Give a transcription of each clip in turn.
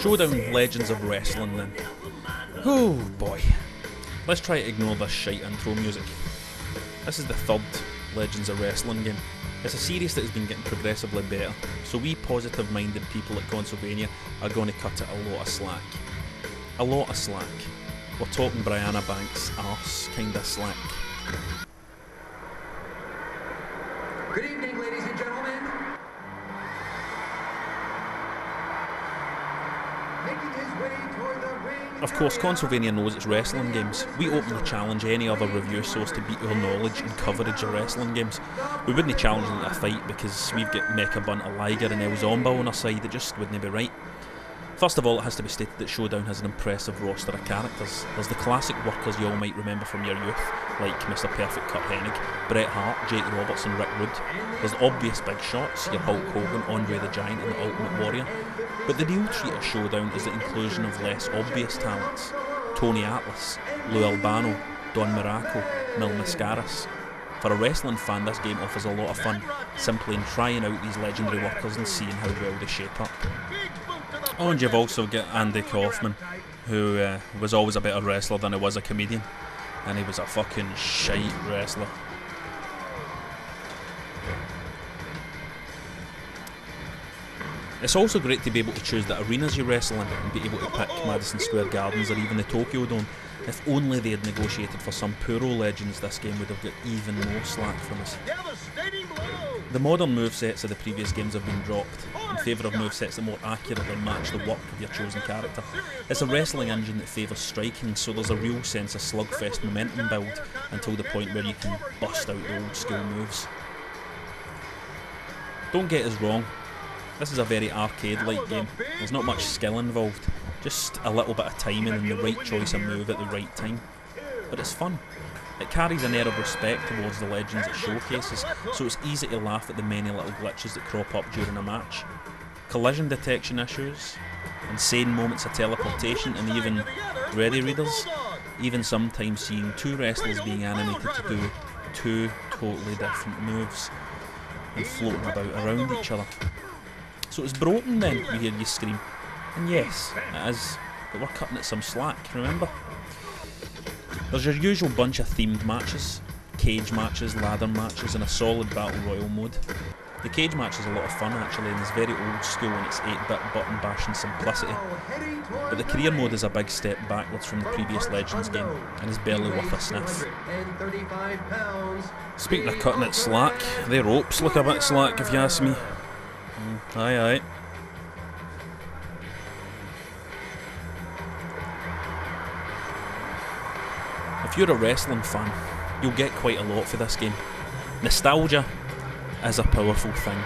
Showdown Legends of Wrestling then. Oh boy. Let's try to ignore this shite intro music. This is the third Legends of Wrestling game. It's a series that has been getting progressively better, so we positive minded people at Consolevania are going to cut it a lot of slack. A lot of slack. We're talking Brianna Banks' arse kinda slack. Good evening, ladies and gentlemen. Making his way toward the ring. Of course, Consolevania knows it's wrestling games. We openly challenge any other review source to beat our knowledge and coverage of wrestling games. We wouldn't challenge them to a fight because we've got Mecha Bunter Liger and El Zomba on our side. It just wouldn't be right. First of all, it has to be stated that Showdown has an impressive roster of characters. There's the classic workers you all might remember from your youth, like Mr. Perfect Kurt Hennig, Bret Hart, Jake Roberts and Rick Rude. There's the obvious big shots, your Hulk Hogan, Andre the Giant and the Ultimate Warrior. But the real treat of Showdown is the inclusion of less obvious talents. Tony Atlas, Lou Albano, Don Miracle, Mil Mascaras. For a wrestling fan, this game offers a lot of fun, simply in trying out these legendary workers and seeing how well they shape up. Oh, and you've also got Andy Kaufman, who was always a better wrestler than he was a comedian, and he was a fucking shite wrestler. It's also great to be able to choose the arenas you wrestle in and be able to pick Madison Square Gardens or even the Tokyo Dome. If only they had negotiated for some Puro legends, this game would have got even more slack from us. The modern movesets of the previous games have been dropped in favour of movesets that more accurately match the work of your chosen character. It's a wrestling engine that favours striking, so there's a real sense of slugfest momentum build until the point where you can bust out the old school moves. Don't get us wrong, this is a very arcade-like game. There's not much skill involved, just a little bit of timing and the right choice of move at the right time. But it's fun. It carries an air of respect towards the legends it showcases, so it's easy to laugh at the many little glitches that crop up during a match. Collision detection issues, insane moments of teleportation and even ready readers, even sometimes seeing two wrestlers being animated to do two totally different moves and floating about around each other. So it's broken then, you hear you scream. And yes, it is, but we're cutting it some slack, remember? There's your usual bunch of themed matches, cage matches, ladder matches and a solid battle royal mode. The cage match is a lot of fun actually and is very old school in its 8-bit button bashing simplicity. But the career mode is a big step backwards from the previous Legends game and is barely worth a sniff. Speaking of cutting it slack, their ropes look a bit slack if you ask me. Aye aye. If you're a wrestling fan, you'll get quite a lot for this game. Nostalgia is a powerful thing.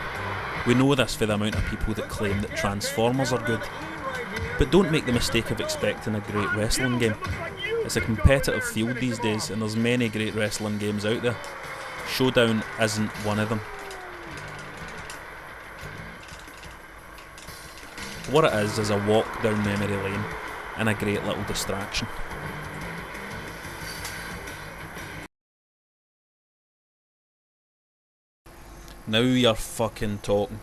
We know this for the amount of people that claim that Transformers are good. But don't make the mistake of expecting a great wrestling game. It's a competitive field these days and there's many great wrestling games out there. Showdown isn't one of them. What it is a walk down memory lane and a great little distraction. Now you're fucking talking.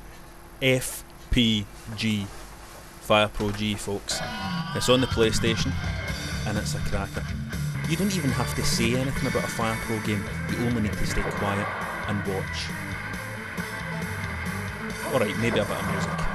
FPG. Fire Pro G, folks. It's on the PlayStation and it's a cracker. You don't even have to say anything about a Fire Pro game, you only need to stay quiet and watch. Alright, maybe a bit of music.